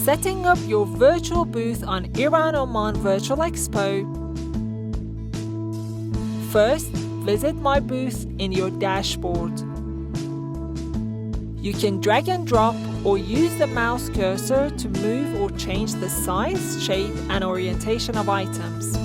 Setting up your virtual booth on Iran-Oman Virtual Expo. First, visit My Booth in your dashboard. You can drag and drop or use the mouse cursor to move or change the size, shape, and orientation of items.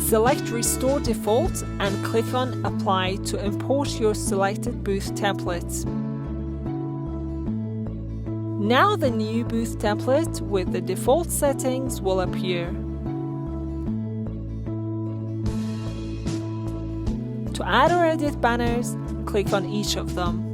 Select Restore Default and click on Apply to import your selected booth template. Now the new booth template with the default settings will appear. To add or edit banners, click on each of them.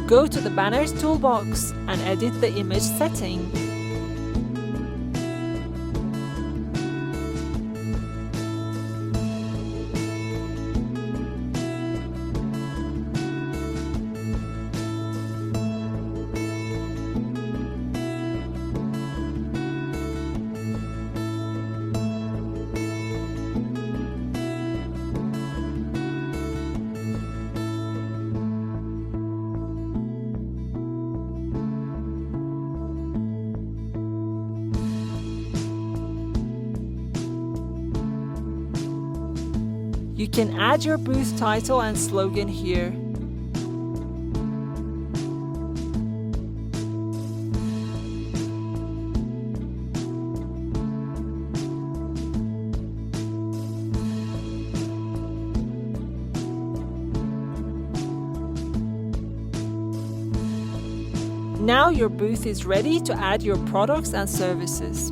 Go to the Banners toolbox and edit the image setting. You can add your booth title and slogan here. Now your booth is ready to add your products and services.